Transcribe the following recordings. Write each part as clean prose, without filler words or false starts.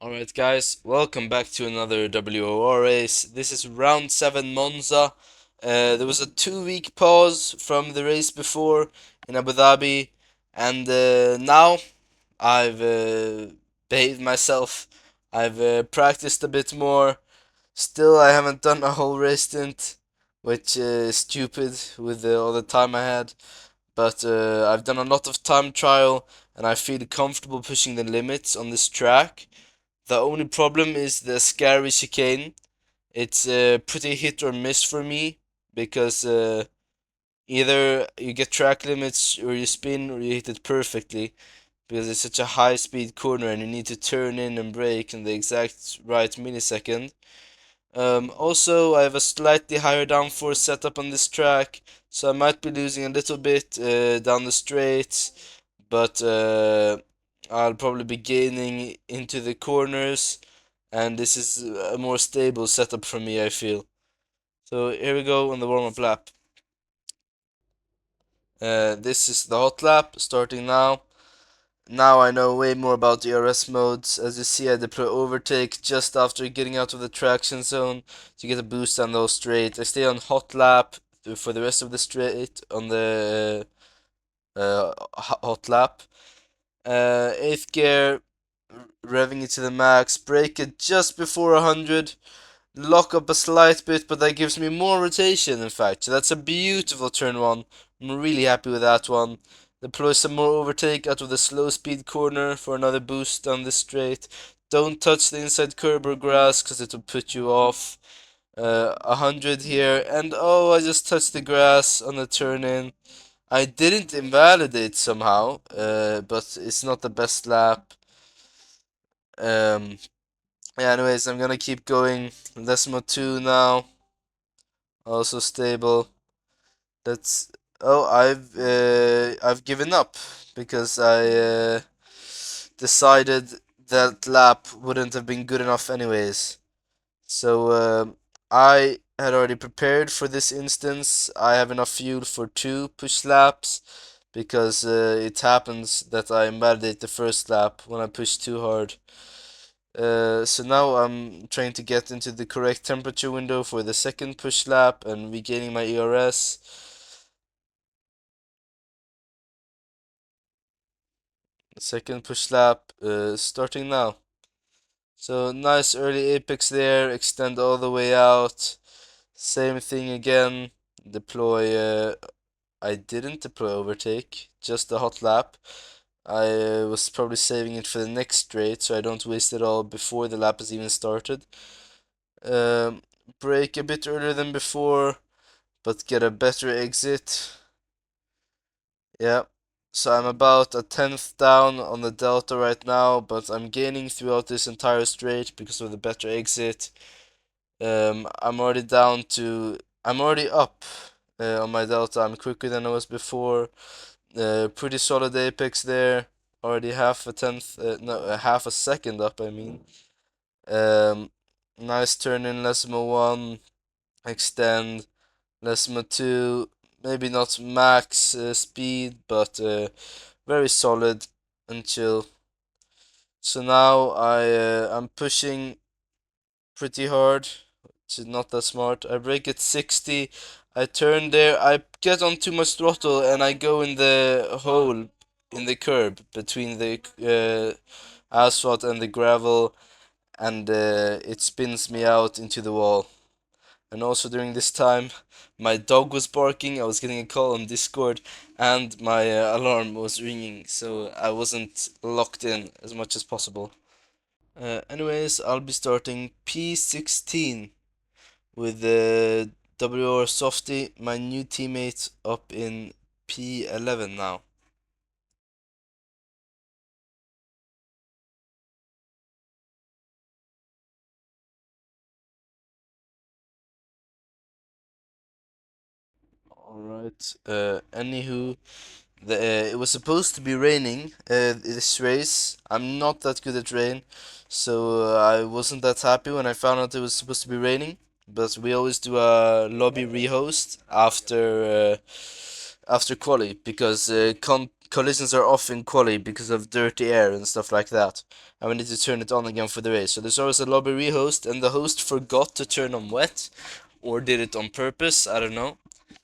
Alright guys, welcome back to another WOR race. This is round 7 Monza. There was a 2 week pause from the race before in Abu Dhabi, and now I've behaved myself. I've practiced a bit more. Still, I haven't done a whole race stint, which is stupid with all the time I had. But I've done a lot of time trial, and I feel comfortable pushing the limits on this track. The only problem is the scary chicane. It's pretty hit or miss for me because either you get track limits or you spin or you hit it perfectly because it's such a high speed corner and you need to turn in and brake in the exact right millisecond. Also, I have a slightly higher downforce setup on this track, so I might be losing a little bit down the straight, but I'll probably be gaining into the corners, and this is a more stable setup for me, I feel. So here we go on the warm-up lap. This is the hot lap, starting now. Now I know way more about the RS modes. As you see, I deploy overtake just after getting out of the traction zone to get a boost on those straight. I stay on hot lap for the rest of the straight on the hot lap. 8th gear, revving it to the max, brake it just before 100, lock up a slight bit, but that gives me more rotation in fact. So that's a beautiful turn one. I'm really happy with that one. Deploy some more overtake out of the slow speed corner for another boost down the straight. Don't touch the inside curb or grass because it will put you off. 100 here, and oh, I just touched the grass on the turn in. I didn't invalidate somehow, but it's not the best lap. Um, yeah, anyways, I'm gonna keep going. Decimal 2 now. Also stable. That's oh, I've given up because I decided that lap wouldn't have been good enough anyways. So I had already prepared for this instance. I have enough fuel for 2 push laps because it happens that I invalidate the first lap when I push too hard. So now I'm trying to get into the correct temperature window for the second push lap and regaining my ERS. Second push lap starting now. So nice early apex there, extend all the way out. Same thing again, deploy, I didn't deploy overtake, just a hot lap. I was probably saving it for the next straight so I don't waste it all before the lap has even started. Um, Brake a bit earlier than before, but get a better exit. Yeah. So I'm about a tenth down on the delta right now, but I'm gaining throughout this entire straight because of the better exit. I'm already down to, I'm already up on my delta. I'm quicker than I was before. Pretty solid apex there. Already half a tenth, no, half a second up, I mean. Um, Nice turn in Lesmo 1, extend. Lesmo 2, maybe not max speed, but very solid and chill. So now I'm pushing pretty hard, which is not that smart. I brake at 60, I turn there, I get on too much throttle and I go in the hole in the curb between the asphalt and the gravel, and it spins me out into the wall. And also during this time, my dog was barking, I was getting a call on Discord, and my alarm was ringing, so I wasn't locked in as much as possible. Anyways, I'll be starting P16 with the WR Softy, my new teammate, up in P11 now. Alright, anywho, it was supposed to be raining this race. I'm not that good at rain, so I wasn't that happy when I found out it was supposed to be raining. But we always do a lobby rehost after Quali because collisions are off in Quali because of dirty air and stuff like that. And we need to turn it on again for the race. So there's always a lobby rehost, and the host forgot to turn on wet, or did it on purpose, I don't know.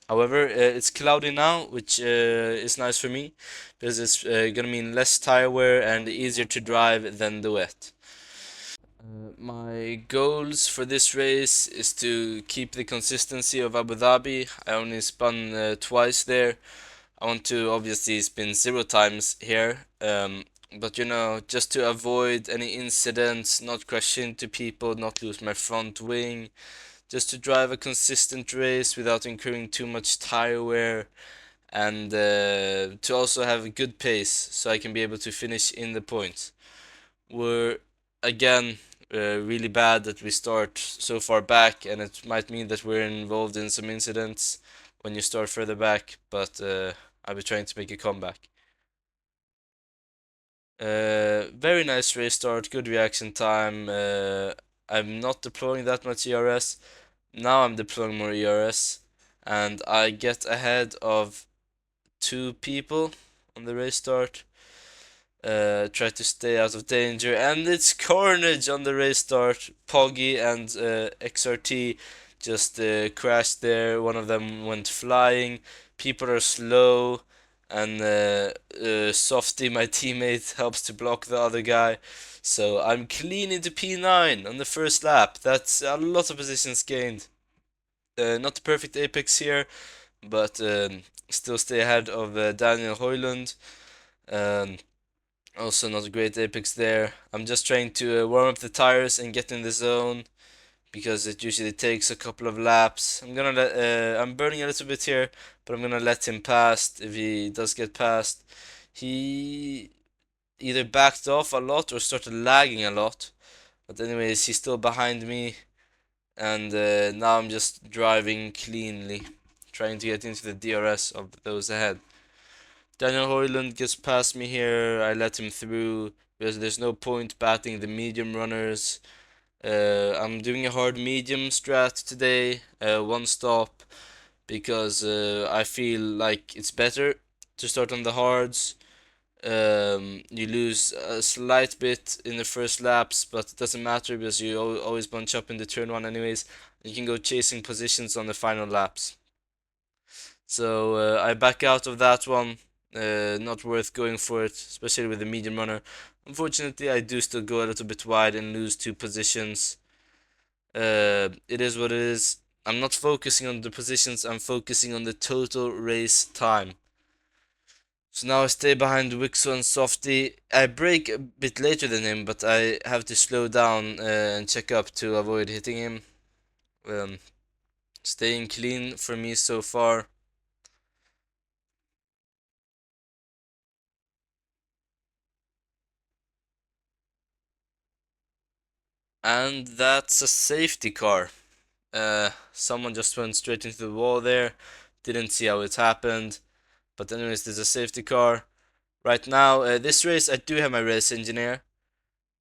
However, it's cloudy now, which is nice for me, because it's gonna mean less tire wear and easier to drive than the wet. My goals for this race is to keep the consistency of Abu Dhabi. I only spun twice there. I want to obviously spin 0 times here, but you know, just to avoid any incidents, not crash into people, not lose my front wing, just to drive a consistent race without incurring too much tire wear, and to also have a good pace so I can be able to finish in the points. We're again really bad that we start so far back, and it might mean that we're involved in some incidents when you start further back, but I'll be trying to make a comeback. Very nice race start, good reaction time. I'm not deploying that much ERS. Now I'm deploying more ERS, and I get ahead of 2 people on the race start. Try to stay out of danger, and it's carnage on the race start. Poggy and XRT just crashed there. One of them went flying. People are slow, and Softy, my teammate, helps to block the other guy. So I'm clean into P9 on the first lap. That's a lot of positions gained. Not the perfect apex here, but still stay ahead of Daniel Hoyland. Um, Also not a great apex there. I'm just trying to warm up the tires and get in the zone, because it usually takes a couple of laps. I'm burning a little bit here, but I'm gonna let him pass if he does get past. He either backed off a lot or started lagging a lot. But anyways, he's still behind me, and now I'm just driving cleanly, trying to get into the DRS of those ahead. Daniel Hoyland gets past me here. I let him through because there's no point batting the medium runners. I'm doing a hard medium strat today, one stop, because I feel like it's better to start on the hards. You lose a slight bit in the first laps, but it doesn't matter because you always bunch up in the turn one anyways. You can go chasing positions on the final laps. So I back out of that one. Not worth going for it, especially with the medium runner. Unfortunately, I do still go a little bit wide and lose 2 positions. It is what it is. I'm not focusing on the positions, I'm focusing on the total race time. So now I stay behind Wixo and Softy. I brake a bit later than him, but I have to slow down and check up to avoid hitting him. Um, Staying clean for me so far. And that's a safety car. Someone just went straight into the wall there. Didn't see how it happened. But anyways, there's a safety car. Right now, this race, I do have my race engineer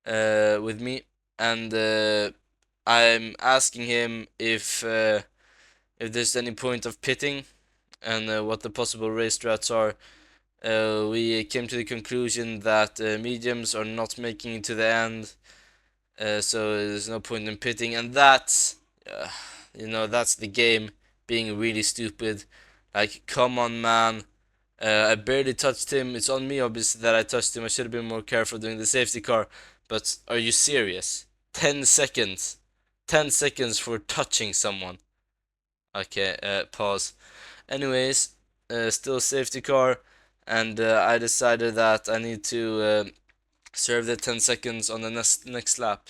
with me. And I'm asking him if there's any point of pitting and what the possible race strats are. We came to the conclusion that mediums are not making it to the end. So there's no point in pitting, and that's, that's the game being really stupid. Like, come on, man. I barely touched him. It's on me, obviously, that I touched him. I should have been more careful doing the safety car. But are you serious? 10 seconds. 10 seconds for touching someone. Okay, pause. Anyways, still safety car, and I decided that I need to serve the 10 seconds on the next lap.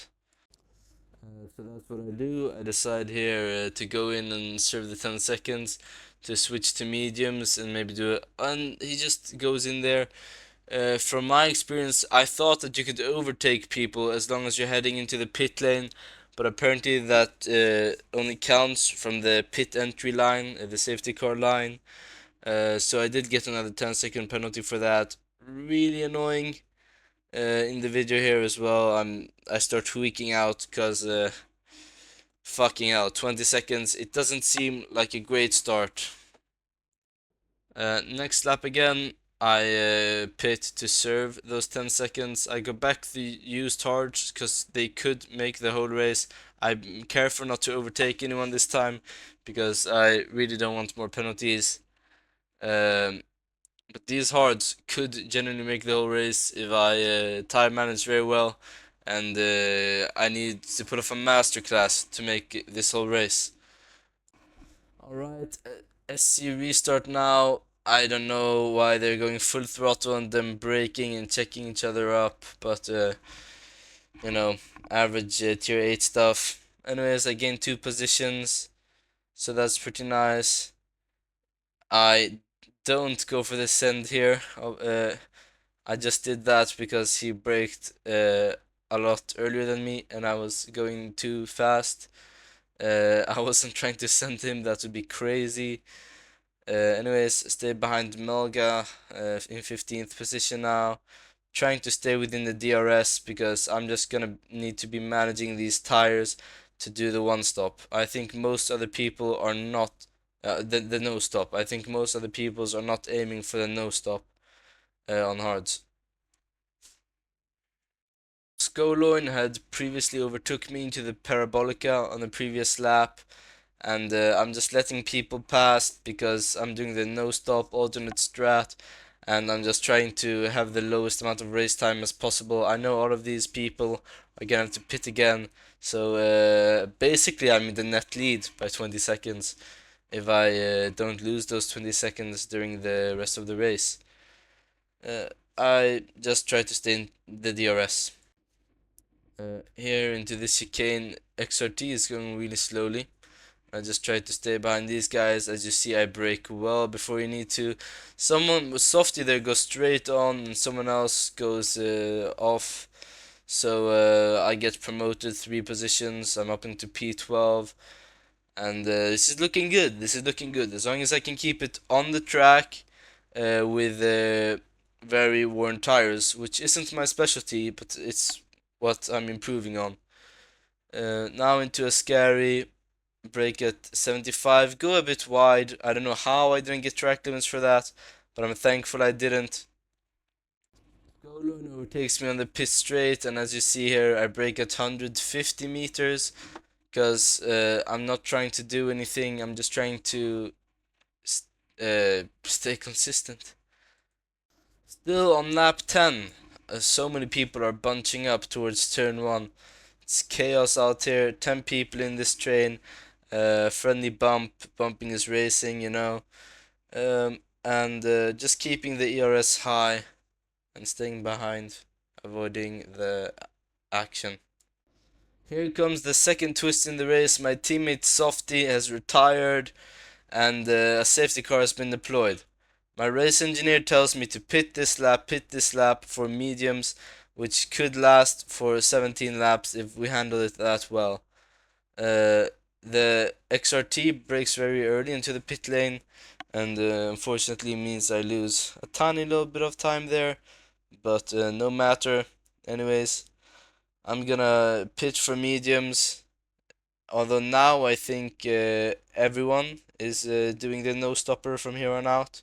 So that's what I do. I decide here to go in and serve the 10 seconds to switch to mediums and maybe do it. And he just goes in there. From my experience, I thought that you could overtake people as long as you're heading into the pit lane, but apparently that only counts from the pit entry line, the safety car line. So I did get another 10-second penalty for that. Really annoying. In the video here as well, I start tweaking out because fucking hell, 20 seconds. It doesn't seem like a great start. Next lap again. I pit to serve those 10 seconds. I go back the used hards because they could make the whole race. I'm careful not to overtake anyone this time because I really don't want more penalties. Um, but these hards could genuinely make the whole race if I time manage very well, and I need to put off a masterclass to make this whole race. Alright, SC restart now. I don't know why they're going full throttle and then braking and checking each other up, but you know, average tier 8 stuff. Anyways, I gained 2 positions, so that's pretty nice. I don't go for the send here. I just did that because he braked a lot earlier than me and I was going too fast. I wasn't trying to send him, that would be crazy. Anyways, stay behind Melga in 15th position now. Trying to stay within the DRS because I'm just gonna need to be managing these tires to do the one stop. I think most other people are not the no stop. I think most other peoples are not aiming for the no stop on hards. Skoloin had previously overtook me into the Parabolica on the previous lap, and I'm just letting people pass because I'm doing the no stop alternate strat, and I'm just trying to have the lowest amount of race time as possible. I know all of these people are gonna have to pit again, so basically I'm in the net lead by 20 seconds if I don't lose those 20 seconds during the rest of the race. I just try to stay in the DRS. Here into the chicane, XRT is going really slowly. I just try to stay behind these guys. As you see, I brake well before you need to. Someone with softy there goes straight on, and someone else goes off. So I get promoted 3 positions. I'm up into P12, and this is looking good. This is looking good. As long as I can keep it on the track with very worn tires, which isn't my specialty, but it's what I'm improving on. Now into a scary brake at 75, go a bit wide. I don't know how I didn't get track limits for that, but I'm thankful I didn't. Golun overtakes me on the pit straight, and as you see here, I brake at 150 meters because I'm not trying to do anything. I'm just trying to stay consistent. Still on lap 10, so many people are bunching up towards turn 1. It's chaos out here. 10 people in this train. Friendly bumping is racing, you know. And just keeping the ERS high and staying behind, avoiding the action. Here comes the second twist in the race. My teammate Softy has retired and a safety car has been deployed. My race engineer tells me to pit this lap for mediums, which could last for 17 laps if we handle it that well. The XRT brakes very early into the pit lane, and unfortunately means I lose a tiny little bit of time there, but no matter. Anyways, I'm gonna pitch for mediums. Although now I think everyone is doing the no stopper from here on out.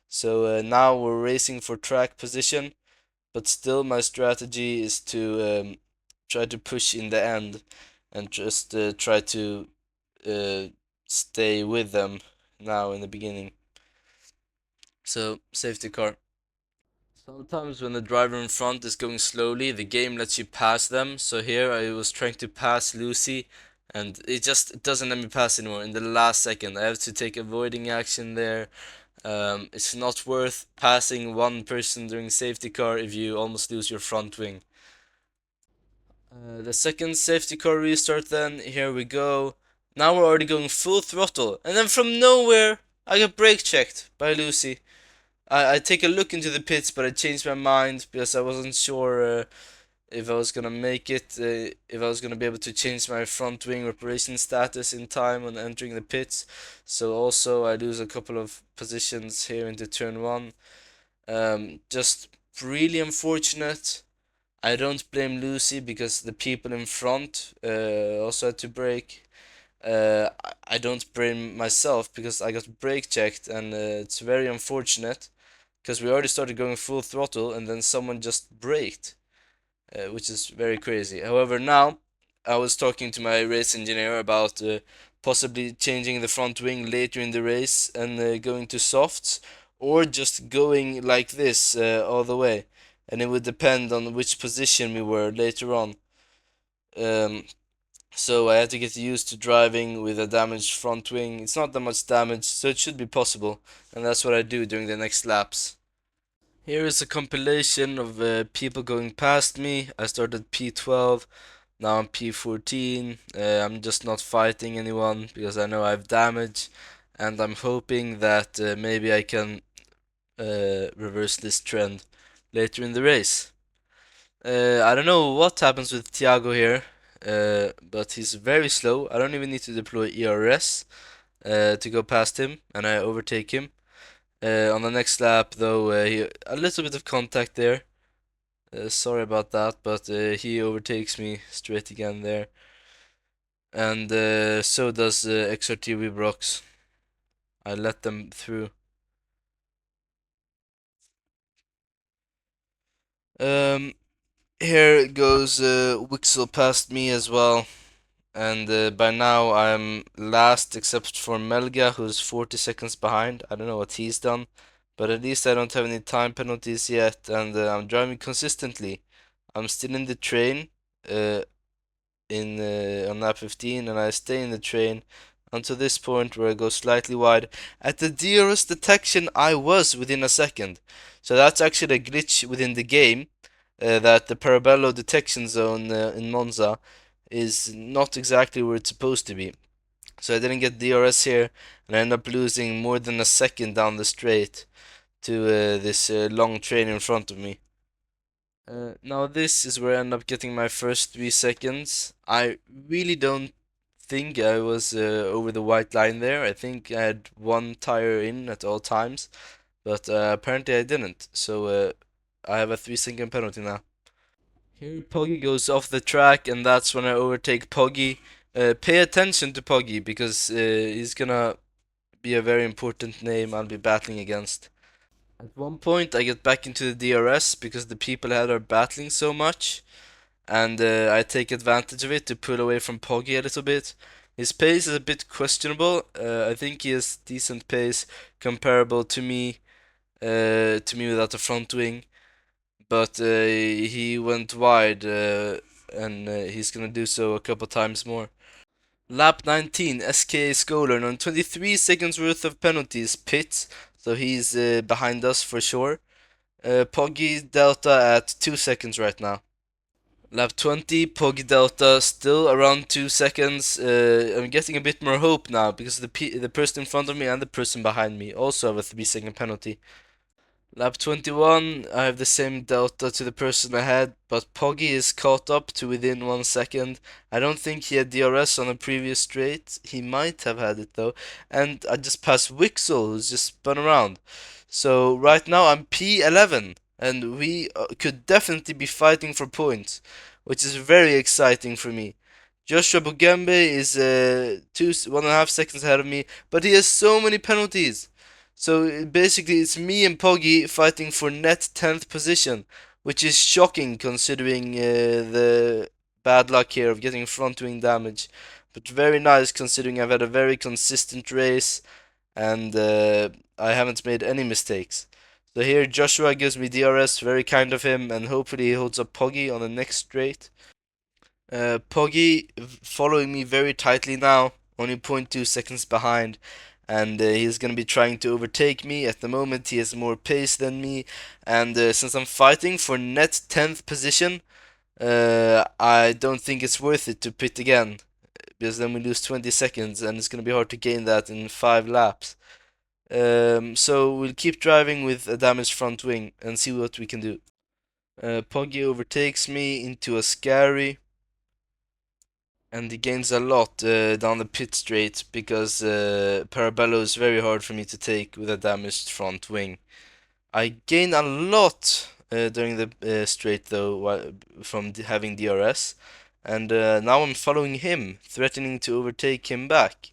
So now we're racing for track position, but still my strategy is to try to push in the end and just try to uh, stay with them now in the beginning. So, safety car. Sometimes when the driver in front is going slowly, the game lets you pass them. So here I was trying to pass Lucy, and it just doesn't let me pass anymore in the last second. I have to take avoiding action there. It's not worth passing one person during safety car if you almost lose your front wing. The second safety car restart then, here we go. Now we're already going full throttle, and then from nowhere, I get brake checked by Lucy. I take a look into the pits, but I changed my mind because I wasn't sure if I was gonna make it, if I was gonna be able to change my front wing reparation status in time when entering the pits. So also I lose a couple of positions here into turn 1. Just really unfortunate. I don't blame Lucy because the people in front also had to brake. I don't blame myself because I got brake checked, and it's very unfortunate. because we already started going full throttle and then someone just braked, which is very crazy. However, now I was talking to my race engineer about possibly changing the front wing later in the race and going to softs, or just going like this all the way, and it would depend on which position we were later on. Um, so I had to get used to driving with a damaged front wing. It's not that much damage, so it should be possible, and that's what I do during the next laps. Here is a compilation of people going past me. I started P12, now I'm P14. I'm just not fighting anyone because I know I have damage, and I'm hoping that maybe I can reverse this trend later in the race. I don't know what happens with Thiago here, but he's very slow. I don't even need to deploy ERS to go past him, and I overtake him. On the next lap, though, a little bit of contact there. Sorry about that, but he overtakes me straight again there. And so does XRT Webrox. I let them through. Um, Here goes Wixel past me as well. And by now I'm last except for Melga, who's 40 seconds behind. I don't know what he's done, but at least I don't have any time penalties yet, and I'm driving consistently. I'm still in the train uh, on lap 15, and I stay in the train until this point where I go slightly wide. At the DRS detection, I was within a second. So that's actually a glitch within the game, that the Parabello detection zone in Monza is not exactly where it's supposed to be. So I didn't get DRS here, and I ended up losing more than a second down the straight to this long train in front of me. Now this is where I end up getting my first 3 seconds. I really don't think I was over the white line there. I think I had one tire in at all times, but apparently I didn't. So I have a 3 second penalty now. Here Poggy goes off the track, and that's when I overtake Poggy. Pay attention to Poggy because he's gonna be a very important name I'll be battling against. At one point, I get back into the DRS because the people ahead are battling so much, and I take advantage of it to pull away from Poggy a little bit. His pace is a bit questionable. I think he has decent pace comparable to me without a front wing, but he went wide, and he's gonna do so a couple times more. Lap 19, SKA Scholar on 23 seconds worth of penalties, pits, so he's behind us for sure. Poggy Delta at 2 seconds right now. Lap 20, Poggy Delta still around 2 seconds. I'm getting a bit more hope now because the person in front of me and the person behind me also have a 3 second penalty. Lap 21, I have the same delta to the person ahead, but Poggy is caught up to within 1 second. I don't think he had DRS on a previous straight. He might have had it though. And I just passed Wixel, who's just spun around. So right now I'm P11, and we could definitely be fighting for points, which is very exciting for me. Joshua Bugembe is 1.5 seconds ahead of me, but he has so many penalties. So basically, it's me and Poggy fighting for net 10th position, which is shocking considering the bad luck here of getting front wing damage. But very nice considering I've had a very consistent race, and I haven't made any mistakes. So here Joshua gives me DRS, very kind of him, and hopefully he holds up Poggy on the next straight. Poggy following me very tightly now, only 0.2 seconds behind, and he's gonna be trying to overtake me. At the moment, he has more pace than me, and since I'm fighting for net 10th position, I don't think it's worth it to pit again, because then we lose 20 seconds, and it's gonna be hard to gain that in 5 laps. So we'll keep driving with a damaged front wing and see what we can do. Poggy overtakes me into a scary, and he gains a lot down the pit straight because Parabello is very hard for me to take with a damaged front wing. I gain a lot during the straight though from having DRS, and now I'm following him, threatening to overtake him back.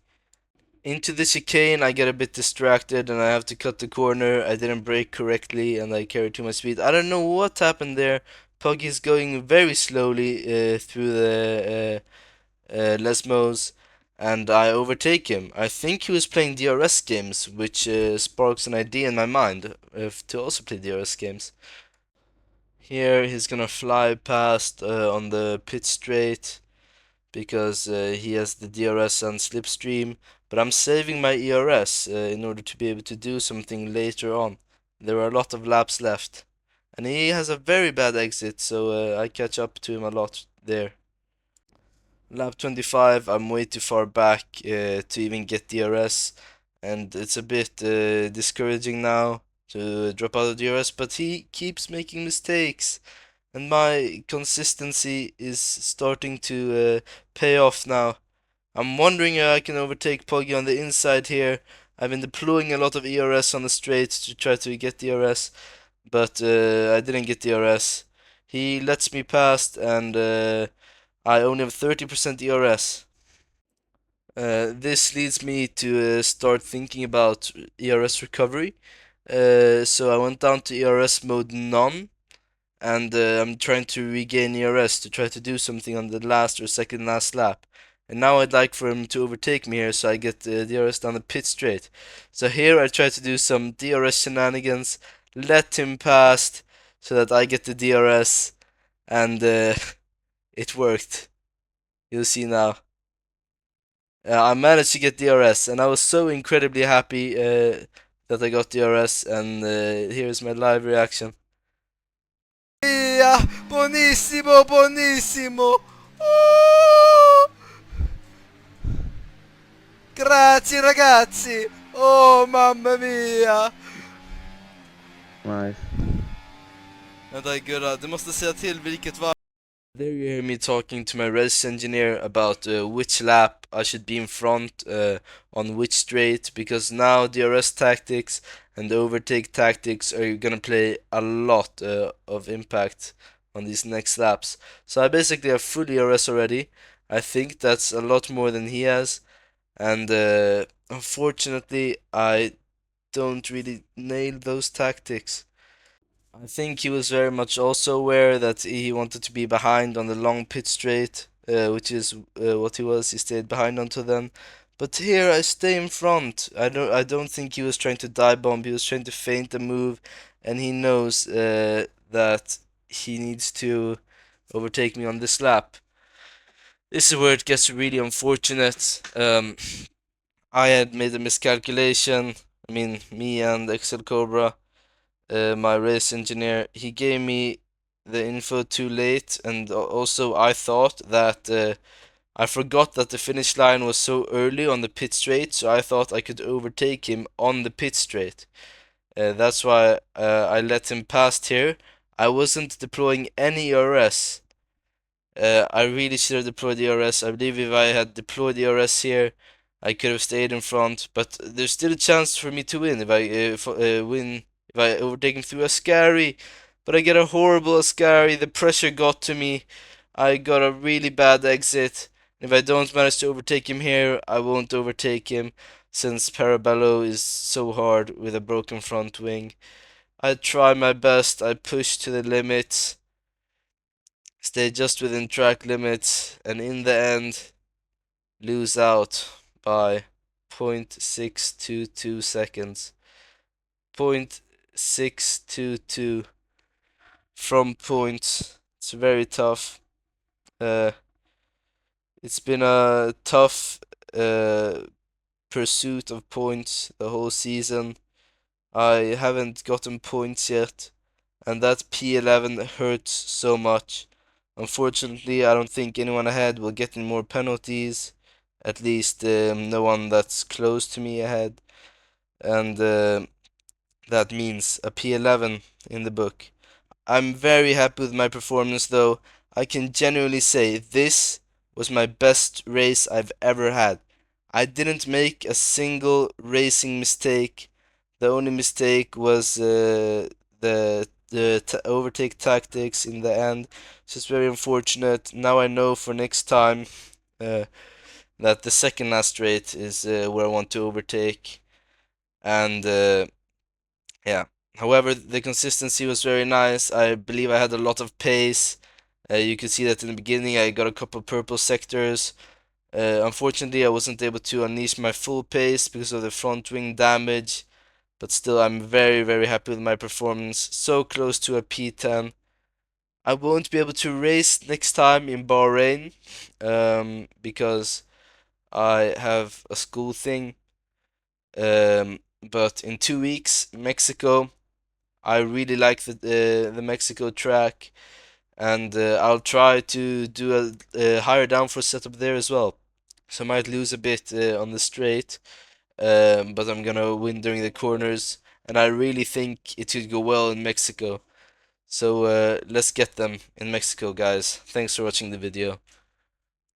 Into the chicane, I get a bit distracted and I have to cut the corner. I didn't brake correctly and I carried too much speed. I don't know what happened there. Puggy's going very slowly through the Lesmos, and I overtake him. I think he was playing DRS games, which sparks an idea in my mind to also play DRS games. Here he's gonna fly past on the pit straight because he has the DRS and slipstream, but I'm saving my ERS in order to be able to do something later on. There are a lot of laps left, and he has a very bad exit, so I catch up to him a lot there. Lap 25, I'm way too far back to even get DRS, and it's a bit discouraging now to drop out of DRS, but he keeps making mistakes, and my consistency is starting to pay off now. I'm wondering if I can overtake Poggy on the inside here. I've been deploying a lot of ERS on the straight to try to get DRS, but I didn't get DRS. He lets me past, and I only have 30% ERS. This leads me to start thinking about ERS recovery. So I went down to ERS mode none, and I'm trying to regain ERS to try to do something on the last or second last lap. And now I'd like for him to overtake me here so I get DRS down the pit straight. So here I try to do some DRS shenanigans, let him past so that I get the DRS, and it worked. You'll see now. I managed to get DRS, and I was so incredibly happy that I got DRS, and here's my live reaction. Via! Buonissimo, buonissimo! Oh! Grazie ragazzi! Oh mamma mia! Nice. Vänta gurra, du måste säga till vilket var... There you hear me talking to my race engineer about which lap I should be in front on which straight, because now DRS tactics and overtake tactics are gonna play a lot of impact on these next laps. So I basically have full DRS already. I think that's a lot more than he has, and unfortunately I don't really nail those tactics. I think he was very much also aware that he wanted to be behind on the long pit straight, which is what he was. He stayed behind until then. But here I stay in front. I don't think he was trying to dive bomb. He was trying to feint a move, and he knows that he needs to overtake me on this lap. This is where it gets really unfortunate. I had made a miscalculation. I mean, me and Excel Cobra, my race engineer, he gave me the info too late, and also I thought that I forgot that the finish line was so early on the pit straight, so I thought I could overtake him on the pit straight. That's why I let him past here. I wasn't deploying any ERS. I really should have deployed the ERS. I believe if I had deployed the ERS here, I could have stayed in front. But there's still a chance for me to win if I win, if I overtake him through a scary. But I get a horrible scary. The pressure got to me. I got a really bad exit. If I don't manage to overtake him here, I won't overtake him, since Parabello is so hard with a broken front wing. I try my best. I push to the limits, stay just within track limits, and in the end lose out by 0.622 seconds. 0.622 from points. It's very tough. It's been a tough pursuit of points the whole season. I haven't gotten points yet, and that P11 hurts so much. Unfortunately, I don't think anyone ahead will get any more penalties. At least no one that's close to me ahead. And that means a P11 in the book. I'm very happy with my performance though. I can genuinely say this was my best race I've ever had. I didn't make a single racing mistake. The only mistake was the overtake tactics in the end. It's just very unfortunate. Now I know for next time. Uh, that the second last straight is where I want to overtake. And yeah. However, the consistency was very nice. I believe I had a lot of pace. You can see that in the beginning I got a couple purple sectors. Unfortunately, I wasn't able to unleash my full pace because of the front wing damage. But still, I'm very, very happy with my performance. So close to a P10. I won't be able to race next time in Bahrain because I have a school thing. But in 2 weeks, Mexico. I really like the Mexico track, and I'll try to do a higher downforce setup there as well. So I might lose a bit on the straight, but I'm gonna win during the corners, and I really think it could go well in Mexico. So let's get them in Mexico, guys. Thanks for watching the video.